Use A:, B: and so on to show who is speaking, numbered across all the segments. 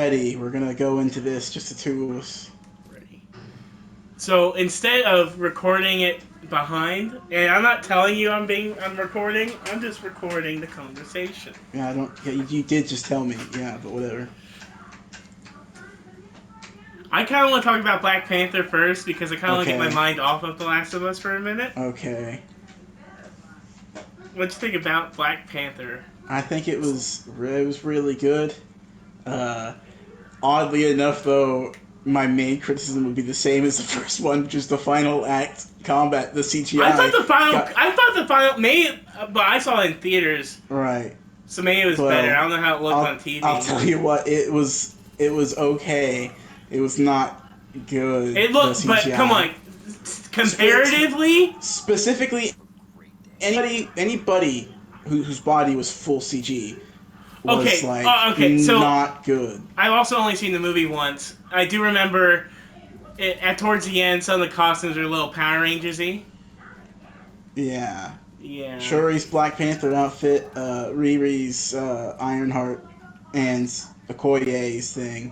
A: ready. We're gonna go into this, just the two of us.
B: Ready. So instead of recording it behind, and I'm not telling you I'm recording, I'm just recording the conversation.
A: Yeah, I don't. Yeah, you did just tell me. Yeah, but whatever.
B: I kind of want to talk about Black Panther first because I kind of want to get my
A: Okay.
B: mind off of The Last of Us for a minute.
A: Okay.
B: What do you think about Black Panther?
A: I think it was really good. Uh, Oddly enough, though, my main criticism would be the same as the first one, which is the final act combat, the
B: I thought
A: CGI.
B: the final, I thought the final, maybe, but I saw it in theaters,
A: Right.
B: so maybe it was better. I
A: Well,
B: don't know how it looked on TV.
A: I'll tell you what, it was okay. It was not good.
B: It
A: The
B: looked, but come
A: CGI.
B: on, comparatively,
A: Specifically, anybody whose body was full CG was
B: okay,
A: like
B: okay. So
A: not good.
B: I've also only seen the movie once. I do remember towards the end, some of the costumes are a little Power Rangers-y.
A: Yeah.
B: Yeah.
A: Shuri's Black Panther outfit, Riri's Ironheart, and Okoye's thing.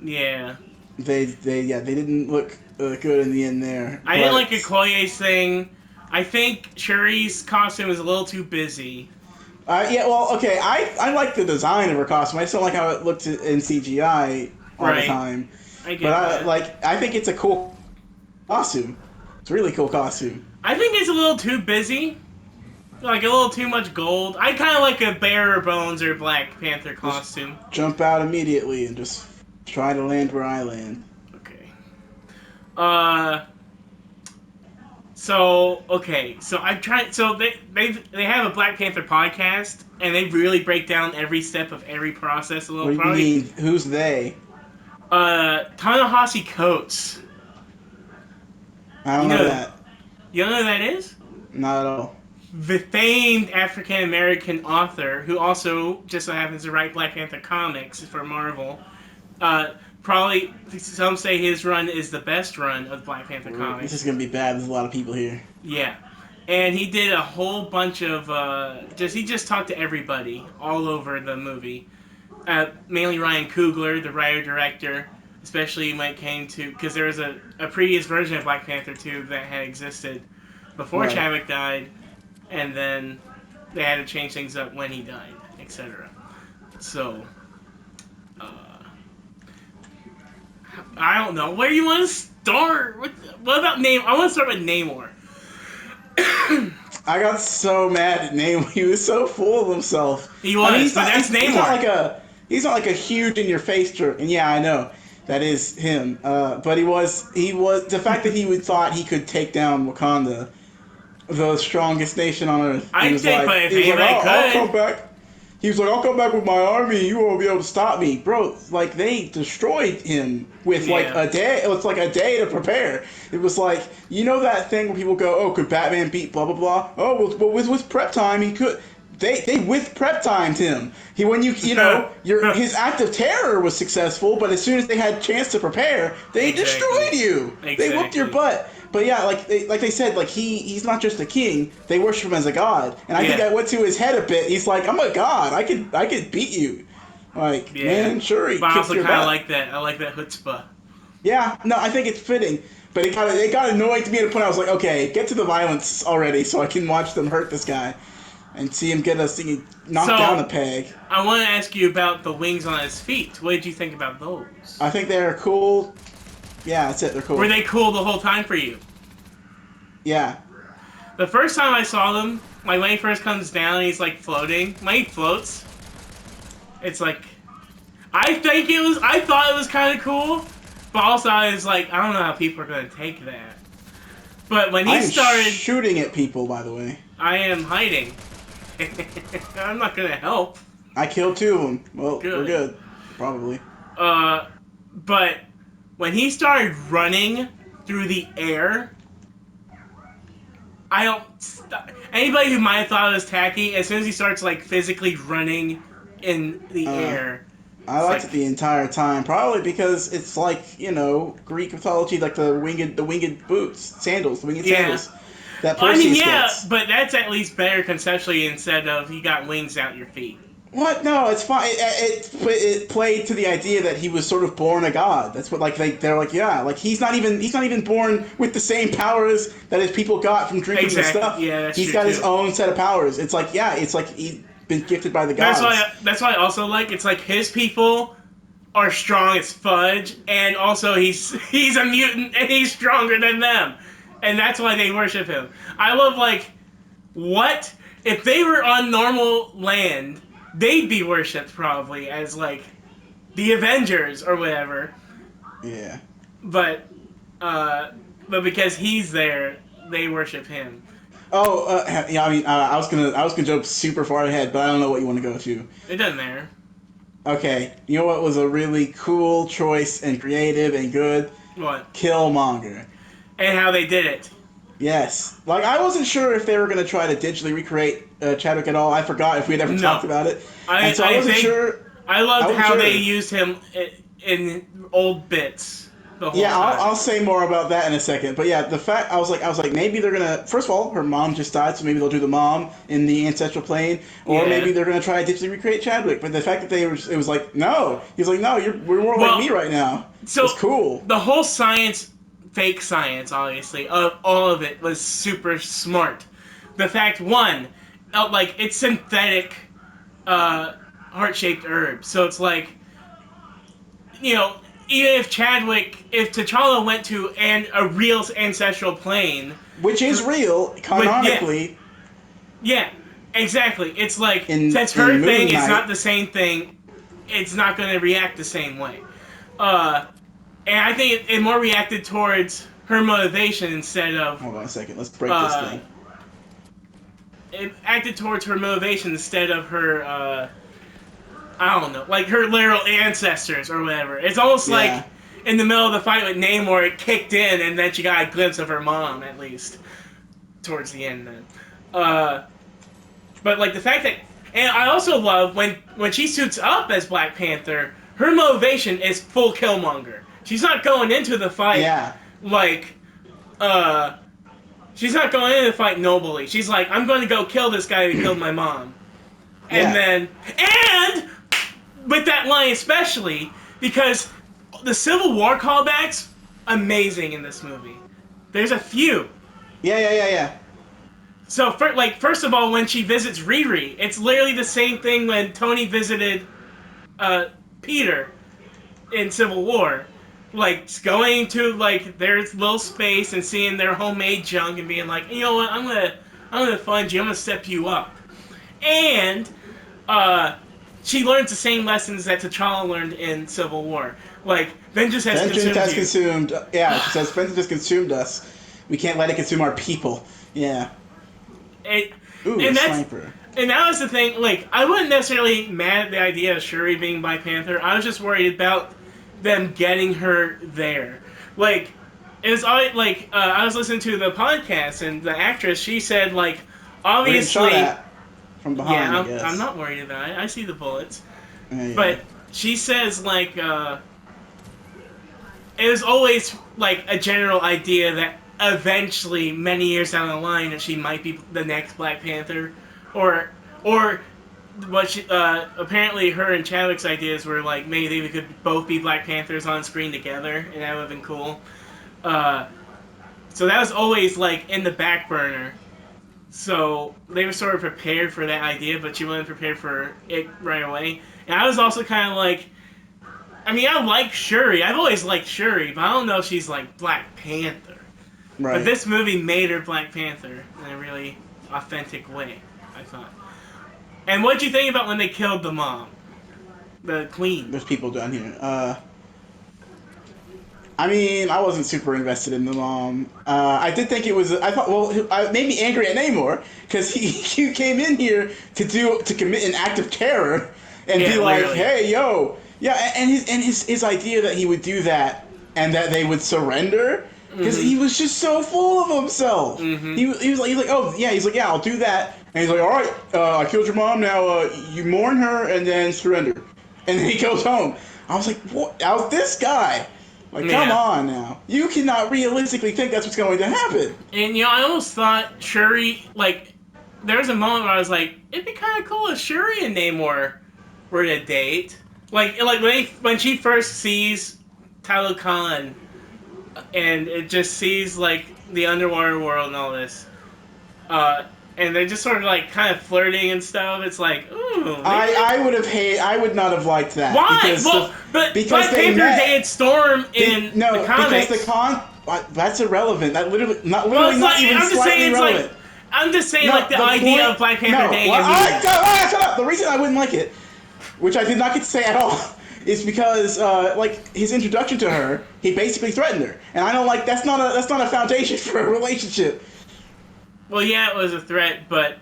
B: Yeah.
A: They didn't look good in the end there.
B: I didn't like Okoye's thing. I think Shuri's costume was a little too busy.
A: Yeah, well, okay. I like the design of her costume. I just don't like how it looked in CGI all the
B: Right.
A: time.
B: I get
A: But
B: that.
A: I think it's a cool costume. It's a really cool costume.
B: I think it's a little too busy. Like a little too much gold. I kind of like a Bare Bones or Black Panther costume.
A: Just jump out immediately and just try to land where I land.
B: Okay. Uh. So okay. So I've tried. So they have a Black Panther podcast, and they really break down every step of every process a little.
A: What do you mean? Who's they?
B: Ta-Nehisi Coates.
A: I don't know that.
B: You don't know who that is?
A: Not at all.
B: The famed African American author who also just so happens to write Black Panther comics for Marvel. Probably some say his run is the best run of Black Panther comics.
A: This is gonna be bad. There's a lot of people here.
B: Yeah, and he did a whole bunch of he just talked to everybody all over the movie. Mainly Ryan Coogler, the writer director, especially when it came to because there was a previous version of Black Panther 2 that had existed before
A: Right.
B: Chadwick died, and then they had to change things up when he died, etc. So, I don't know. Where do you want to start? What about Namor? I want to start with Namor.
A: I got so mad at Namor. He was so full of himself.
B: He was,
A: I mean,
B: but that's Namor.
A: He's not like a huge in your face jerk. And yeah, I know that is him. But he was the fact that he thought he could take down Wakanda, the strongest nation on earth.
B: I think, but if anybody could,
A: I'll come back. He was like, I'll come back with my army. You won't be able to stop me, bro. Like they destroyed him with like a day. It was like a day to prepare. It was like that thing where people go, oh, could Batman beat blah blah blah? Oh, well, with prep time he could. They with prep timed him. His act of terror was successful, but as soon as they had a chance to prepare, they destroyed you.
B: Exactly.
A: They whooped your butt. But yeah, like they said, like he's not just a king. They worship him as a god, and I think that went to his head a bit. He's like, I'm a god. I could beat you. Like man, sure.
B: But I also kind of like that. I like that chutzpah.
A: Yeah, no, I think it's fitting. But it got annoying to me to the point I was like, okay, get to the violence already, so I can watch them hurt this guy, and see him knocked down a peg.
B: I want to ask you about the wings on his feet. What did you think about those?
A: I think they're cool. Yeah, that's it. They're cool.
B: Were they cool the whole time for you?
A: Yeah.
B: The first time I saw them, like when he first comes down and he's like floating. When he floats, it's like I thought it was kind of cool, but also I was like, I don't know how people are gonna take that. But when he started
A: shooting at people, by the way.
B: I am hiding. I'm not gonna help.
A: I killed 2 of them. Well,
B: Good.
A: we're good, probably.
B: But when he started running through the air, anybody who might have thought it was tacky, as soon as he starts like physically running in the air.
A: I liked it the entire time, probably because it's like, Greek mythology, like the winged boots, sandals, the winged sandals. That Perseus gets.
B: But that's at least better conceptually instead of you got wings out your feet.
A: What? No, it's fine. It played to the idea that he was sort of born a god. That's what they're like. Yeah, like he's not even born with the same powers that his people got from drinking the
B: Exactly.
A: stuff.
B: Yeah, that's
A: He's
B: true
A: got his
B: too.
A: own set of powers. It's like it's like he's been gifted by the
B: That's why.
A: gods.
B: That's why I also like. It's like his people are strong as fudge, and also he's a mutant and he's stronger than them, and that's why they worship him. I love like what if they were on normal land, they'd be worshipped probably as like the Avengers or whatever,
A: Yeah.
B: but uh, but because he's there, they worship him.
A: Oh, yeah. I mean, I was gonna jump super far ahead, but I don't know what you want to go to.
B: It doesn't matter.
A: Okay, you know what was a really cool choice and creative and good?
B: What?
A: Killmonger.
B: And how they did it.
A: Yes. Like, I wasn't sure if they were going to try to digitally recreate Chadwick at all. I forgot if we'd ever talked
B: No,
A: about it.
B: I
A: And so I
B: I
A: wasn't
B: think
A: sure.
B: I
A: I
B: loved
A: wasn't
B: how they
A: sure.
B: used him in old bits the whole
A: Yeah,
B: time.
A: I'll say more about that in a second. But yeah, the fact I was like maybe they're gonna. First of all, her mom just died, so maybe they'll do the mom in the ancestral plane, or
B: Yeah.
A: maybe they're gonna try to digitally recreate Chadwick. But the fact that it was like no, he's like no, we're more like me
B: Well,
A: right now. It's
B: so
A: cool.
B: the whole science, fake science, obviously, of all of it was super smart. The fact one, like it's synthetic, uh, heart-shaped herb, so it's like you know. Even if T'Challa went to a real ancestral plane,
A: Which is real
B: with yeah,
A: canonically
B: yeah, exactly. It's like
A: in
B: since her
A: in
B: thing
A: Moon
B: is not
A: Knight.
B: the same thing, it's not going to react the same way. Uh, and I think it more reacted towards her motivation instead of
A: Hold on a second. Let's break this
B: uh,
A: thing.
B: it acted towards her motivation instead of her I don't know, like her literal ancestors or whatever. It's almost
A: Yeah.
B: like in the middle of the fight with Namor, it kicked in, and then she got a glimpse of her mom at least towards the end. Then, uh, but like the fact that, and I also love when she suits up as Black Panther, her motivation is full Killmonger. She's not going into the fight
A: Yeah.
B: like uh she's not going into the fight nobly. She's like, I'm going to go kill this guy who killed my mom. And
A: Yeah.
B: then and with that line especially because the Civil War callbacks amazing in this movie. There's a few.
A: Yeah. Yeah. Yeah. Yeah.
B: So first of all, when she visits Riri, it's literally the same thing when Tony visited uh, Peter in Civil War. Like going to like their little space and seeing their homemade junk and being like, you know what, I'm gonna fund you, I'm gonna step you up. And uh, she learns the same lessons that T'Challa learned in Civil War. Like vengeance has
A: Vengeance
B: consumed
A: has
B: you.
A: consumed. Yeah, she says vengeance has consumed us. We can't let it consume our people. Yeah.
B: It,
A: Ooh, a
B: and that's
A: sniper.
B: and that was the thing. Like I wasn't necessarily mad at the idea of Shuri being Black Panther. I was just worried about them getting her there. Like it was all like I was listening to the podcast and the actress she said like
A: We're getting shot
B: obviously
A: at from
B: yeah
A: behind, I
B: I'm
A: guess.
B: not worried about it. I see the bullets,
A: Yeah.
B: but she says like it was always like a general idea that eventually, many years down the line, that she might be the next Black Panther, or what she apparently her and Chadwick's ideas were like maybe they could both be Black Panthers on screen together, and that would have been cool. Uh, so that was always like in the back burner. So they were sort of prepared for that idea, but she wasn't prepared for it right away. And I was also kind of like, I mean, I like Shuri. I've always liked Shuri, but I don't know if she's like Black Panther. But
A: Right.
B: this movie made her Black Panther in a really authentic way, I thought. And what'd you think about when they killed the mom? The queen?
A: There's people down here. I mean, I wasn't super invested in the mom. I did think it was. I thought, well, I made me angry at Namor because he came in here to commit an act of terror and
B: Yeah,
A: be like,
B: literally.
A: hey, yo, yeah, and his idea that he would do that and that they would surrender because he
B: Mm-hmm.
A: was just so full of himself.
B: Mm-hmm.
A: He was like, oh yeah, he's like, yeah, I'll do that, and he's like, all right, I killed your mom. Now you mourn her and then surrender, and then he goes home. I was like, what? How's this guy? Like, come
B: Yeah.
A: on now. You cannot realistically think that's what's going to happen.
B: And, I almost thought Shuri, like, there was a moment where I was like, it'd be kind of cool if Shuri and Namor were to date. Like when she first sees Talokan and it just sees like the underwater world and all this, uh, and they're just sort of like kind of flirting and stuff. It's like, ooh, maybe
A: I would not have liked that
B: why? Well, but
A: because
B: Black
A: they
B: Panther
A: met.
B: dated Storm in the
A: No, because
B: comics.
A: that's irrelevant. That literally
B: Well, it's
A: not
B: like
A: even
B: I'm just saying,
A: slightly
B: it's
A: relevant.
B: like I'm just saying,
A: No,
B: like the
A: the
B: idea
A: point.
B: of Black Panther
A: No,
B: dating
A: well,
B: a mutant.
A: shut up. The reason I wouldn't like it, which I did not get to say at all, is because like his introduction to her, he basically threatened her, and I don't like that's not a foundation for a relationship.
B: Well, yeah, it was a threat, but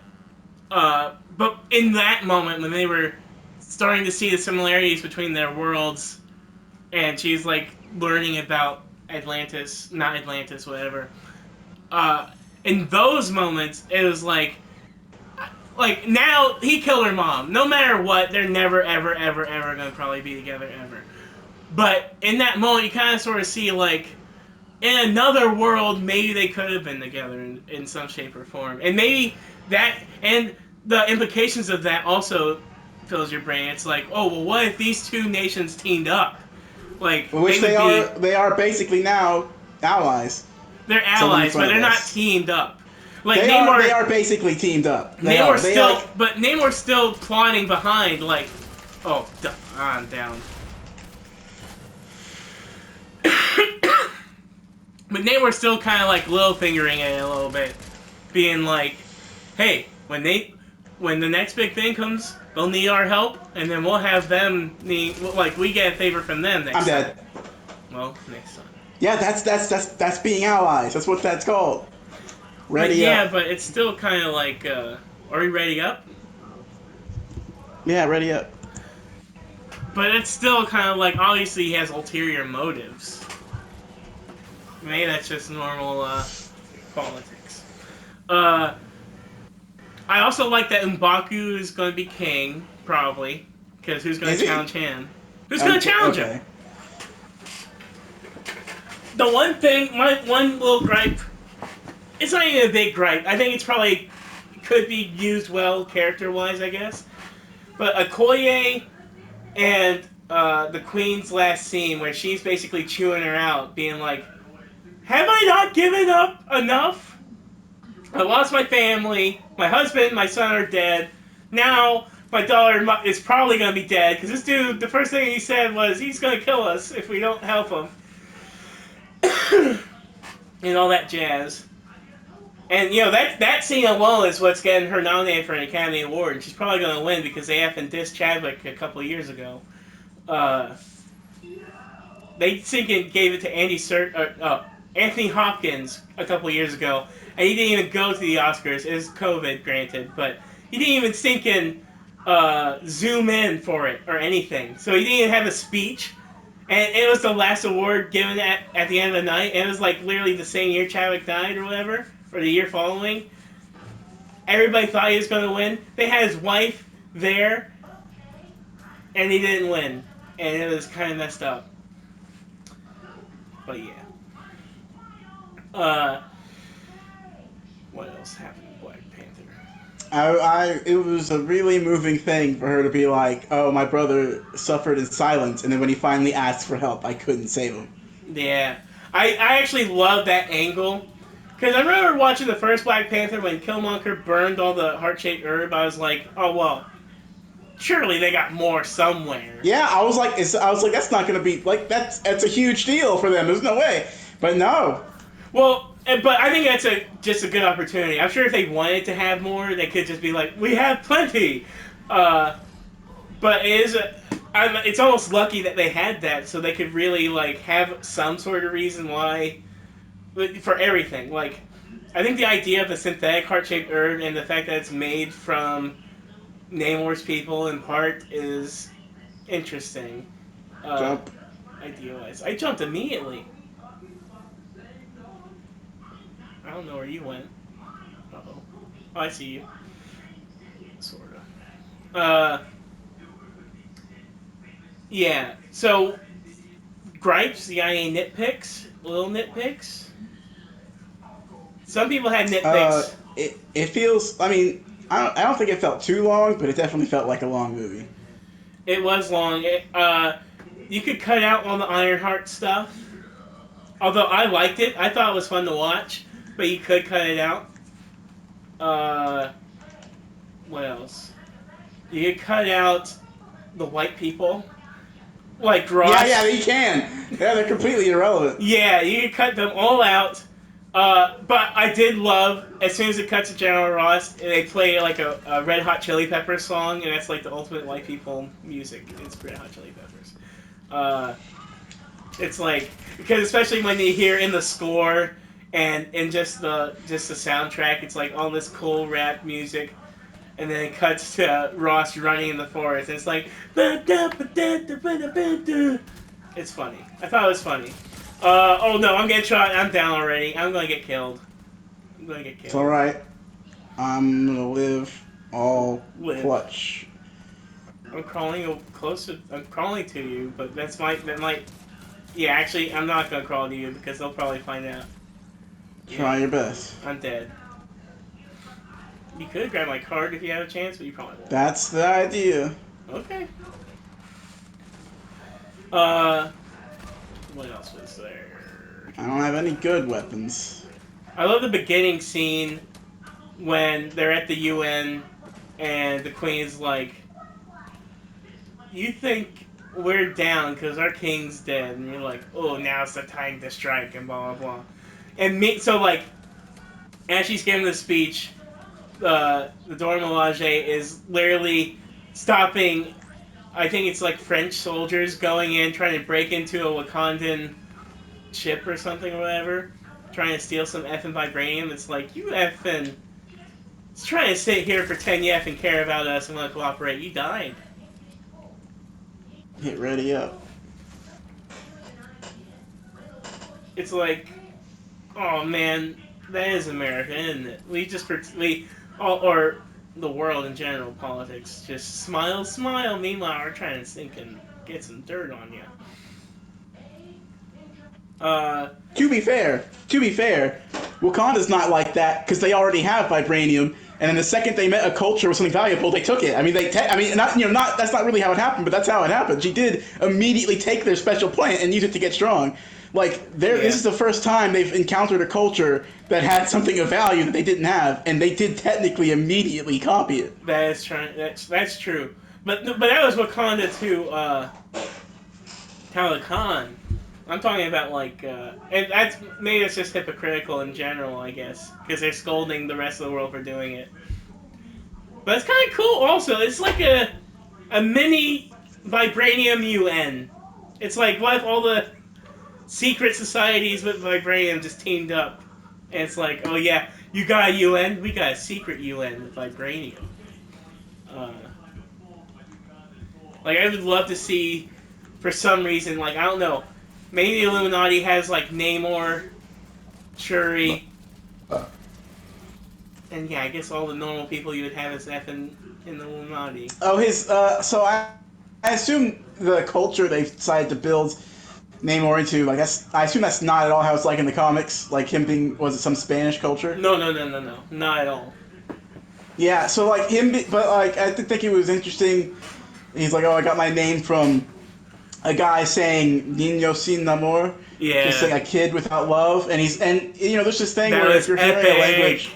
B: in that moment when they were starting to see the similarities between their worlds, and she's like learning about Atlantis, not Atlantis, whatever. Uh, in those moments, it was like now he killed her mom. No matter what, they're never, ever, ever, ever gonna probably be together ever. But in that moment, you kind of sort of see like in another world, maybe they could have been together in some shape or form, and maybe that and the implications of that also fills your brain. It's like, oh well, what if these two nations teamed up? Like they
A: Which
B: would be
A: they are basically now allies.
B: they're
A: Someone in
B: allies, but
A: front
B: they're
A: of
B: not
A: us.
B: teamed up. Like Namor,
A: They are basically teamed up. They are.
B: Namor's
A: They
B: still,
A: like
B: but Namor's still plotting behind. Like, oh, I'm down. But Namor's still kind of like little fingering it a little bit, being like, "Hey, when the next big thing comes, they'll need our help, and then we'll have them need like we get a favor from them
A: I'm
B: next time."
A: dead.
B: Well, next time.
A: Yeah, that's being allies. That's what that's called.
B: But
A: Ready
B: yeah,
A: up.
B: but it's still kind of like, are we ready up?
A: Yeah, ready up.
B: But it's still kind of like obviously he has ulterior motives. Maybe that's just normal politics. Uh, I also like that M'Baku is going to be king, probably. Because who's going
A: Is
B: to
A: he?
B: challenge him? Who's going to challenge him?
A: Okay.
B: The one thing, my one little gripe, it's not even a big gripe. I think it's probably could be used well character-wise, I guess. But Okoye and the Queen's last scene, where she's basically chewing her out, being like, have I not given up enough? I lost my family. My husband, my son are dead. Now my daughter is probably gonna be dead because this dude, the first thing he said was he's gonna kill us if we don't help him, and all that jazz. And you know that scene alone is what's getting her nominated for an Academy Award, and she's probably gonna win because they effing dissed Chadwick a couple of years ago. Uh, they thinking gave it to Anthony Hopkins a couple years ago, and he didn't even go to the Oscars. It was COVID, granted, but he didn't even zoom in for it or anything. So he didn't even have a speech, and it was the last award given at the end of the night. And it was like literally the same year Chadwick died or whatever, or the year following. Everybody thought he was going to win. They had his wife there, and he didn't win, and it was kind of messed up. But yeah. What else happened to Black Panther?
A: It was a really moving thing for her to be like, "Oh, my brother suffered in silence," and then when he finally asked for help, I couldn't save him.
B: Yeah. I actually love that angle. Because I remember watching the first Black Panther when Killmonger burned all the heart-shaped herb. I was like, oh, well, surely they got more somewhere.
A: Yeah, I was like, that's not gonna be like that's a huge deal for them. There's no way, but no.
B: Well, but I think that's just a good opportunity. I'm sure if they wanted to have more, they could just be like, we have plenty. But it's almost lucky that they had that, so they could really like have some sort of reason why for everything. Like, I think the idea of a synthetic heart-shaped herb and the fact that it's made from Namor's people in part is interesting.
A: Jump.
B: Idealized. I jumped immediately. I don't know where you went. Uh-oh. Oh, I see you. Sorta. Yeah. So, gripes? You got any nitpicks? Little nitpicks? Some people had nitpicks.
A: It feels. I mean, I don't think it felt too long, but it definitely felt like a long movie.
B: It was long. You could cut out all the Ironheart stuff. Although I liked it, I thought it was fun to watch, but you could cut it out. Uh, what else? You could cut out the white people, like
A: Yeah,
B: Ross.
A: you can. Yeah, they're completely irrelevant.
B: Yeah, you could cut them all out. But I did love as soon as it cuts to General Ross, they play like a Red Hot Chili Peppers song, and that's like the ultimate white people music. It's Red Hot Chili Peppers. Uh, it's like because especially when you hear in the score and in just the soundtrack, it's like all this cool rap music, and then it cuts to Ross running in the forest. And it's like it's funny. I thought it was funny. Oh no, I'm getting shot. I'm down already. I'm gonna get killed. I'm gonna get
A: It's all
B: killed.
A: right. I'm gonna live all
B: Live.
A: clutch.
B: I'm crawling closer. I'm crawling to you, but that might. Yeah, actually, I'm not gonna crawl to you because they'll probably find out.
A: Try
B: Yeah,
A: your best.
B: I'm dead. You could grab my card if you have a chance, but you probably won't.
A: That's the idea.
B: Okay. Uh, what else was there?
A: I don't have any good weapons.
B: I love the beginning scene when they're at the UN and the Queen's like, "You think we're down because our king's dead?" And you're like, "Oh, now's the time to strike," and blah blah blah. And me, so like, as she's giving the speech, the Dora Milaje is literally stopping. I think it's like French soldiers going in trying to break into a Wakandan ship or something or whatever, trying to steal some effing vibranium. It's like you effing. It's trying to sit here, pretend you effing care about us and want to cooperate. You died.
A: Get ready up.
B: It's like, oh man, that is America, isn't it? We just or the world in general, politics, just smile, smile. Meanwhile, we're trying to sink and get some dirt on you. Uh,
A: To be fair, Wakanda's not like that because they already have vibranium. And then the second they met a culture with something valuable, they took it. I mean, not that's not really how it happened, but that's how it happened. She did immediately take their special plant and use it to get strong. Like, this
B: yeah,
A: is the first time they've encountered a culture that had something of value that they didn't have, and they did technically immediately copy it.
B: that is trying. That's true. But that was Wakanda to Talokan. I'm talking about like, and that's maybe it's just hypocritical in general, I guess, because they're scolding the rest of the world for doing it. But it's kind of cool. Also, it's like a mini vibranium UN. It's like what if all the secret societies with vibranium just teamed up, and it's like, oh yeah, you got a UN, we got a secret UN with vibranium. Uh, like I would love to see, for some reason, like I don't know, maybe the Illuminati has like Namor, Shuri, and yeah, I guess all the normal people you would have as F in the Illuminati.
A: Oh, I assume the culture they've decided to build Namor into, like, I assume that's not at all how it's like in the comics. Like him being, was it some Spanish culture?
B: No, no, no, no, no, not at all.
A: Yeah, so like but like I did think it was interesting. He's like, oh, I got my name from a guy saying "Niño sin amor," just
B: Yeah,
A: saying a kid without love, and there's this thing
B: that
A: where if
B: was
A: you're hearing a
B: epic.
A: language,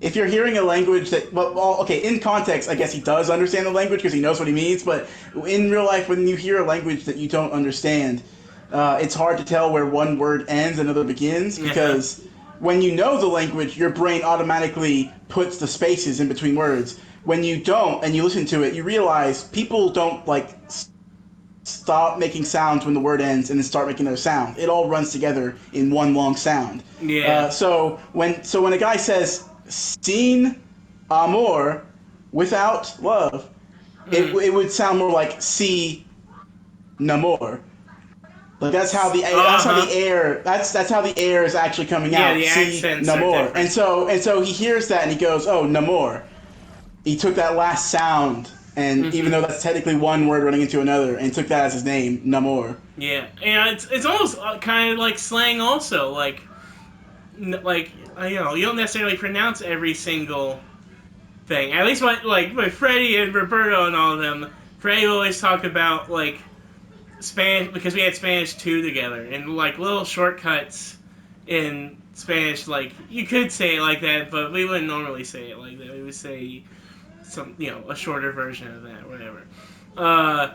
A: if you're hearing a language that, well, okay, in context, I guess he does understand the language because he knows what he means, but in real life, when you hear a language that you don't understand, it's hard to tell where one word ends and another begins
B: Uh-huh.
A: because when you know the language, your brain automatically puts the spaces in between words. When you don't and you listen to it, you realize people don't like stop making sounds when the word ends and then start making their sound. It all runs together in one long sound.
B: Yeah.
A: So when a guy says "sin amor" without love,
B: Mm.
A: it would sound more like "si namor." Like
B: Uh huh.
A: that's how the air is actually coming
B: Yeah,
A: out.
B: the
A: "Si
B: accents are
A: namor,"
B: different.
A: and so he hears that and he goes, "Oh, namor." He took that last sound, and even
B: Mm-hmm.
A: though that's technically one word running into another, and took that as his name, Namor.
B: Yeah, and it's almost kind of like slang also. Like you know, you don't necessarily pronounce every single thing. At least with Freddie and Roberto and all of them, Freddie would always talk about like Spanish because we had Spanish 2 together and like little shortcuts in Spanish. Like you could say it like that, but we wouldn't normally say it like that. We would say a shorter version of that, whatever. Uh,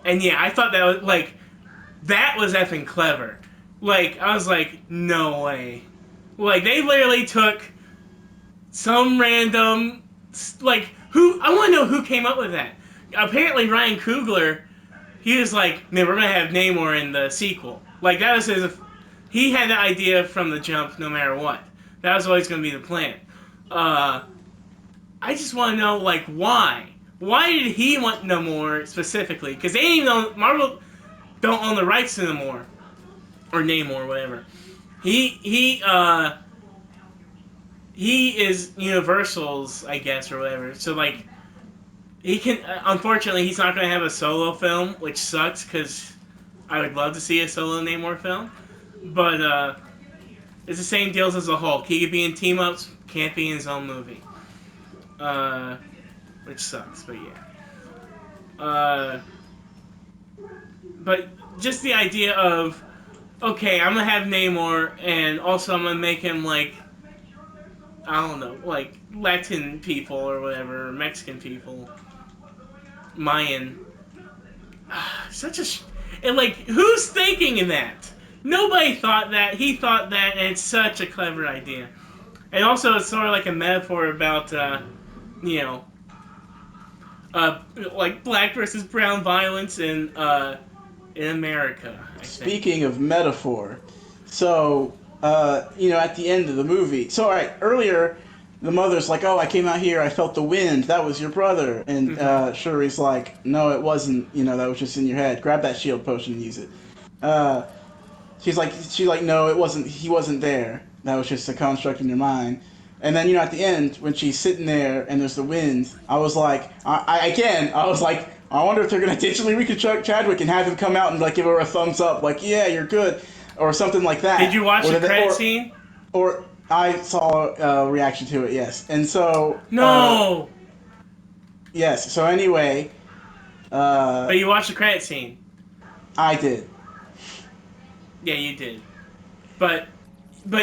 B: and yeah, I thought that was effing clever. Like I was like, no way. Like they literally took some random who I want to know who came up with that. Apparently Ryan Coogler, he was like, man, we're gonna have Namor in the sequel. Like that was his. He had the idea from the jump, no matter what. That was always gonna be the plan. I just want to know why. Why did he want Namor specifically? Because they didn't even know Marvel don't own the rights to Namor or Namor, whatever. He is Universal's, I guess, or whatever. So he can. Unfortunately, he's not going to have a solo film, which sucks because I would love to see a solo Namor film. But it's the same deals as the Hulk. He could be in team ups, can't be in his own movie. Which sucks, but yeah. But just the idea of, okay, I'm gonna have Namor, and also I'm gonna make him I don't know, Latin people or whatever, or Mexican people, Mayan. Such a and who's thinking of that? Nobody thought that. He thought that, and it's such a clever idea. And also, it's sort of like a metaphor about, black versus brown violence in America. I think.
A: Speaking of metaphor, so at the end of the movie. So, all right, earlier, the mother's like, "Oh, I came out here. I felt the wind. That was your brother." And Shuri's like, "No, it wasn't. That was just in your head. Grab that shield potion and use it." She's like, "No, it wasn't. He wasn't there. That was just a construct in your mind." And then at the end when she's sitting there and there's the wind, I was like, I was like, I wonder if they're gonna digitally reconstruct Chadwick and have him come out and give her a thumbs up, like, yeah, you're good, or something like that.
B: Did you watch the credit scene?
A: Or I saw a reaction to it, yes. And so
B: no.
A: Yes. So anyway.
B: But you watched the credit scene.
A: I did.
B: Yeah, you did. But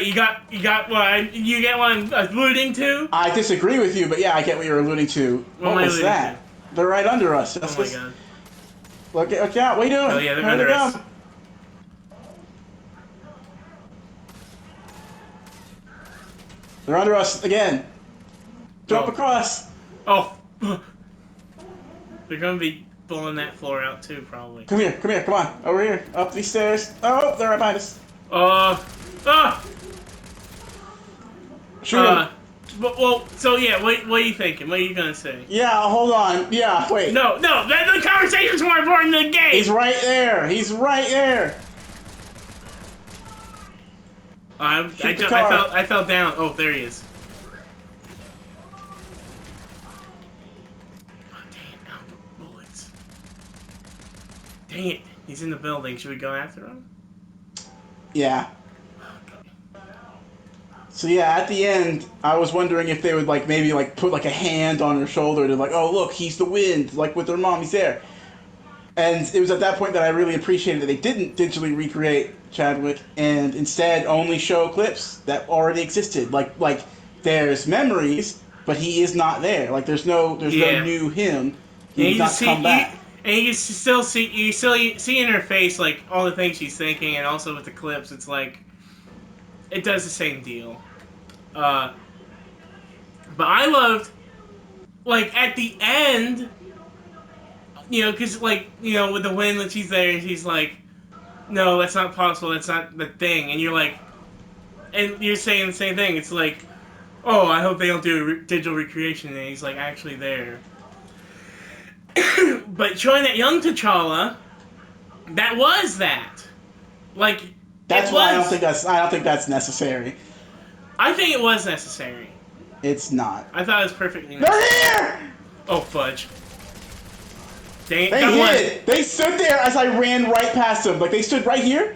B: you get what I'm alluding to?
A: I disagree with you, but yeah, I get what you're alluding to. What was that? To? They're right under us.
B: Oh my god.
A: Look out, what are you doing?
B: Oh yeah, they're under us.
A: They're under us again. Jump across.
B: Oh. They're gonna be blowing that floor out too, probably.
A: Come here, come on. Over here. Up these stairs. Oh, they're right behind us. Shoot him.
B: So yeah, what are you thinking? What are you gonna say?
A: Yeah, hold on. Yeah, wait.
B: No, the conversation's more important than the game.
A: He's right there.
B: I fell down. Oh, there he is. Oh, dang it, bullets. Dang it, he's in the building. Should we go after him?
A: Yeah. So yeah, at the end, I was wondering if they would maybe put a hand on her shoulder to oh look, he's the wind, with their mom, he's there. And it was at that point that I really appreciated that they didn't digitally recreate Chadwick and instead only show clips that already existed. Like there's memories, but he is not there. There's no new him. He did not come back.
B: And you still see in her face all the things she's thinking, and also with the clips, it's it does the same deal. But I loved at the end, because with the wind when she's there and she's like, no, that's not possible, that's not the thing, and you're and you're saying the same thing. It's oh, I hope they don't do a digital recreation, and he's actually there. But showing that young T'Challa, that was that.
A: That's why I don't think that's necessary.
B: I think it was necessary.
A: It's not.
B: I thought it was perfectly necessary.
A: They're here!
B: Oh, fudge. Dang it,
A: they hid. They stood there as I ran right past them. They stood right here.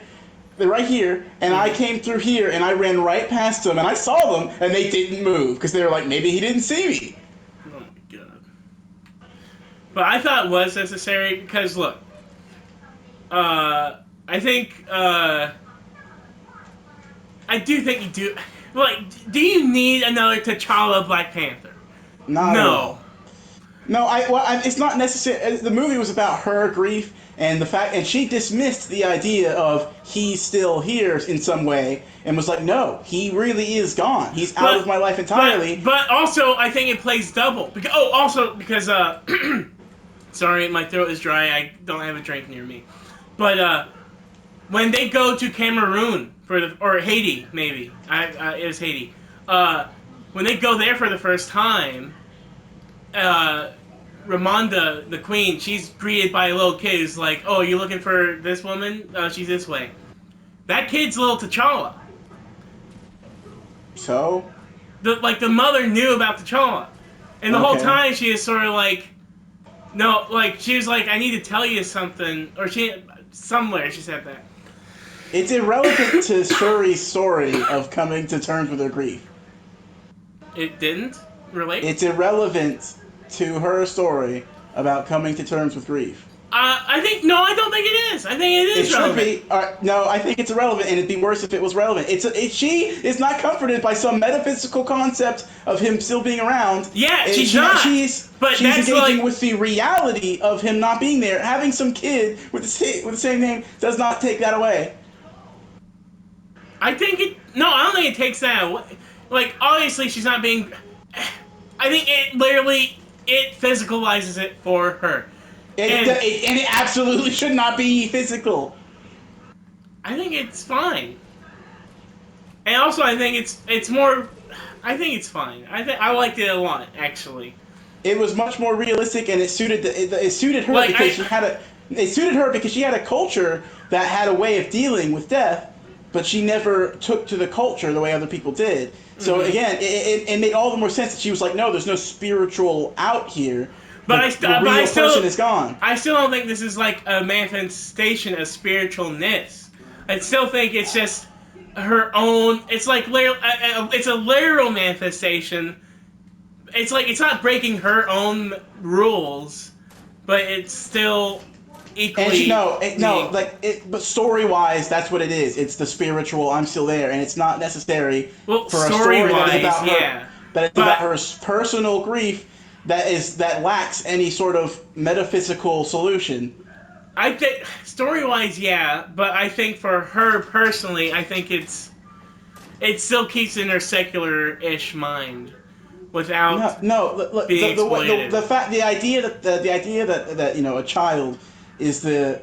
A: They're right here, and I came through here, and I ran right past them, and I saw them, and they didn't move, because they were maybe he didn't see me.
B: But I thought it was necessary because look, I think I do think you do. Like, do you need another T'Challa Black Panther?
A: Not at
B: No.
A: all. No, it's not necessary. The movie was about her grief and the fact, and she dismissed the idea of he's still here in some way, and was like, no, he really is gone. He's out of my life entirely.
B: But also, I think it plays double. Because, also because sorry, my throat is dry. I don't have a drink near me. But when they go to Cameroon or Haiti, maybe it was Haiti. When they go there for the first time, Ramonda, the queen, she's greeted by a little kid who's like, "Oh, you looking for this woman? She's this way." That kid's little T'Challa.
A: So,
B: The mother knew about T'Challa, and the whole time she is sort of like, no, like she was like, "I need to tell you something," or somewhere she said that.
A: it's irrelevant to Shuri's story of coming to terms with her grief.
B: It didn't relate.
A: It's irrelevant to her story about coming to terms with grief.
B: I think no, I don't think it is. I think it is relevant.
A: It should be. No, I think it's irrelevant, and it'd be worse if it was relevant. She is not comforted by some metaphysical concept of him still being around.
B: Yeah, she's not.
A: She's engaging with the reality of him not being there. Having some kid with the same name does not take that away.
B: I think it. No, I don't think it takes that away. Like, obviously, she's not being. I think it literally physicalizes it for her.
A: And it absolutely should not be physical.
B: I think it's fine. And also, I think it's more. I think it's fine. I liked it a lot, actually.
A: It was much more realistic, and it suited her it suited her because she had a culture that had a way of dealing with death, but she never took to the culture the way other people did. So again, it made all the more sense that she was like, no, there's no spiritual out here.
B: But
A: the real person is gone.
B: I still don't think this is like a manifestation of spiritualness. I still think it's just her own. It's like it's a literal manifestation. It's like it's not breaking her own rules, but it's still equally.
A: But story wise, that's what it is. It's the spiritual. I'm still there, and it's not necessary for a story that is about her. That it's about her personal grief. That lacks any sort of metaphysical solution.
B: I think story-wise, yeah, but I think for her personally, I think it still keeps in her secular-ish mind without being exploited.
A: The idea that a child is the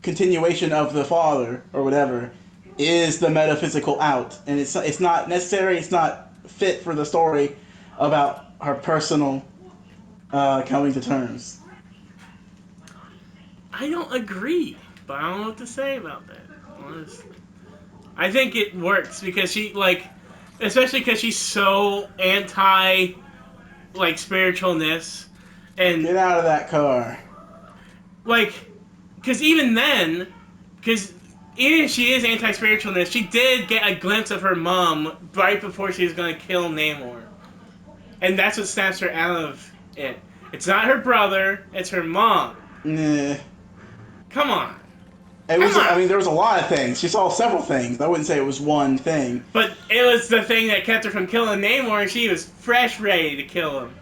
A: continuation of the father or whatever is the metaphysical out, and it's not necessary. It's not fit for the story about her personal coming to terms.
B: I don't agree, but I don't know what to say about that, honestly. I think it works because especially because she's so anti, spiritualness, and
A: get out of that car.
B: Because even then, even if she is anti-spiritualness, she did get a glimpse of her mom right before she was going to kill Namor. And that's what snaps her out of it. It's not her brother, it's her mom.
A: Nah.
B: Come on.
A: There was a lot of things. She saw several things. I wouldn't say it was one thing.
B: But it was the thing that kept her from killing Namor, and she was fresh ready to kill him.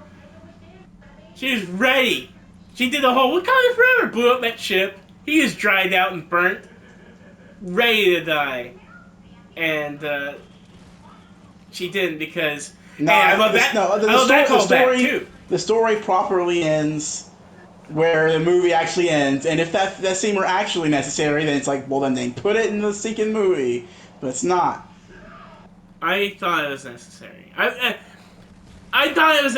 B: She was ready. She did the whole Wakanda forever, blew up that ship. He was dried out and burnt. Ready to die. And she didn't because...
A: No,
B: I love that.
A: The story properly ends where the movie actually ends, and if that scene were actually necessary, then it's like, well, then they put it in the second movie, but it's not.
B: I thought it was necessary. I thought it was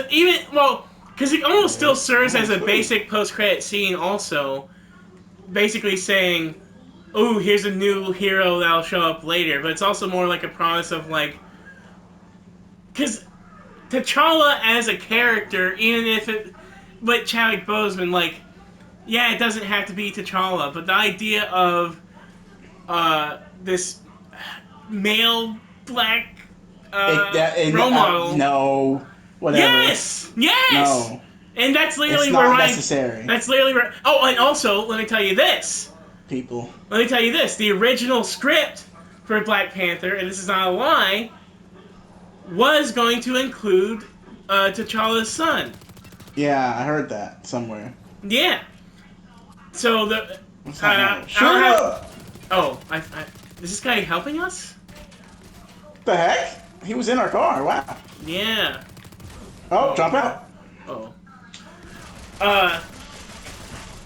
B: because it almost still serves as a basic post-credit scene. Also, basically saying, "Oh, here's a new hero that'll show up later," but it's also more like a promise of because T'Challa as a character, even if it, but Chadwick Boseman, it doesn't have to be T'Challa, but the idea of this male black role model.
A: No, whatever.
B: Yes.
A: No.
B: And that's
A: It's
B: literally where
A: not
B: Ryan.
A: necessary.
B: That's literally where. Oh, and also, let me tell you this.
A: People.
B: Let me tell you this. The original script for Black Panther, and this is not a lie, was going to include T'Challa's son.
A: Yeah, I heard that somewhere.
B: Yeah. So the.
A: What's
B: I
A: happening?
B: don't
A: Shut
B: have.
A: up!
B: Oh, is this guy helping us?
A: The heck? He was in our car. Wow.
B: Yeah.
A: Oh, jump out.
B: Oh. Uh.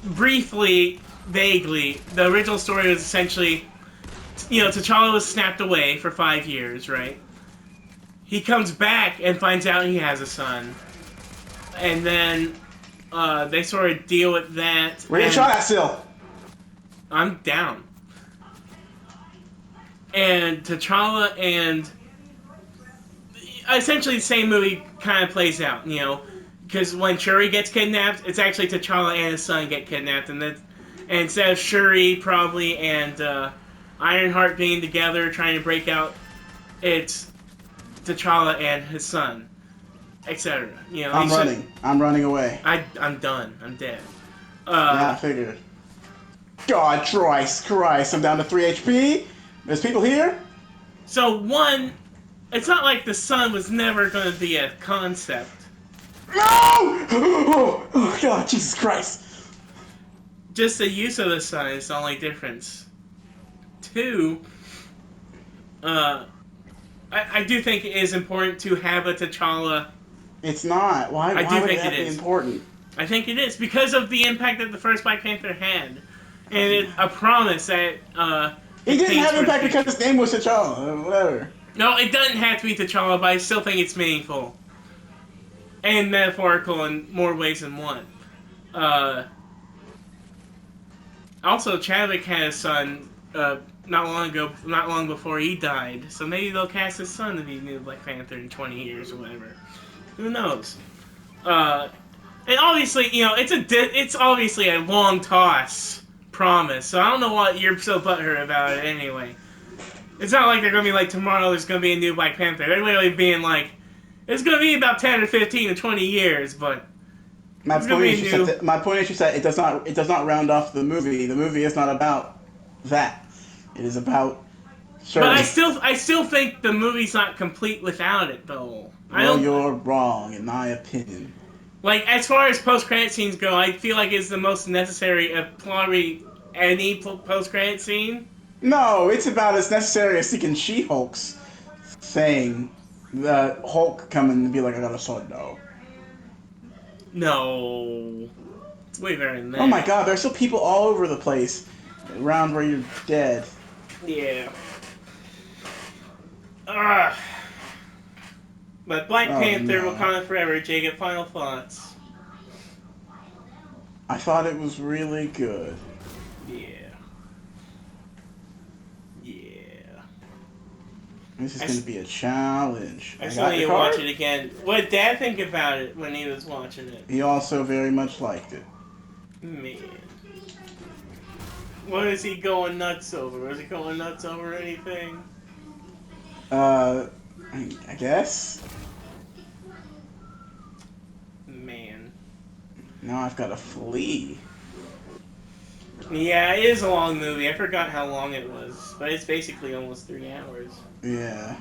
B: Briefly, vaguely, the original story was essentially, T'Challa was snapped away for 5 years, right? He comes back and finds out he has a son, and then they sort of deal with that.
A: We're getting shot at still.
B: I'm down. And T'Challa and essentially the same movie kind of plays out, because when Shuri gets kidnapped, it's actually T'Challa and his son get kidnapped, and instead of Shuri probably and Ironheart being together trying to break out, it's T'Challa and his son, etc.
A: I'm running. I'm running away.
B: I'm done. I'm dead.
A: Yeah, I figured. God, Christ, I'm down to 3 HP. There's people here?
B: So, one, it's not like the son was never going to be a concept.
A: No! Oh, God, Jesus Christ.
B: Just the use of the sun is the only difference. Two, I do think it is important to have a T'Challa.
A: It's not. Why would that be important?
B: I think it is because of the impact that the first Black Panther had, and a promise that
A: he didn't have impact because his name was T'Challa. Whatever.
B: No, it doesn't have to be T'Challa, but I still think it's meaningful and metaphorical in more ways than one. Also, Chadwick had a son not long before he died, so maybe they'll cast his son to be new Black Panther in 20 years or whatever. Who knows? And obviously, it's obviously a long toss promise, so I don't know what you're so butthurt about it anyway. It's not like they're going to be like, tomorrow there's going to be a new Black Panther. They're literally being like, it's going to be about 10 or 15 or 20 years, but
A: my point is that it does not round off the movie. The movie is not about that. It is about
B: But I still think the movie's not complete without it, though.
A: Well, you're wrong, in my opinion.
B: Like, as far as post-credit scenes go, I feel like it's the most necessary of probably any post-credit scene.
A: No, it's about as necessary as seeing She-Hulk's saying the Hulk coming and be like, I got a sword, no.
B: No. It's way better than that.
A: Oh my god, there's still people all over the place around where you're dead.
B: Yeah. But Black Panther, Wakanda Forever, Jacob, final thoughts?
A: I thought it was really good.
B: Yeah.
A: This is going to be a challenge.
B: I still need to watch it again. What did Dad think about it when he was watching it?
A: He also very much liked it.
B: Man. What is he going nuts over? Is he going nuts over anything?
A: I guess.
B: Man.
A: Now I've got to flee.
B: Yeah, it is a long movie. I forgot how long it was, but it's basically almost 3 hours.
A: Yeah.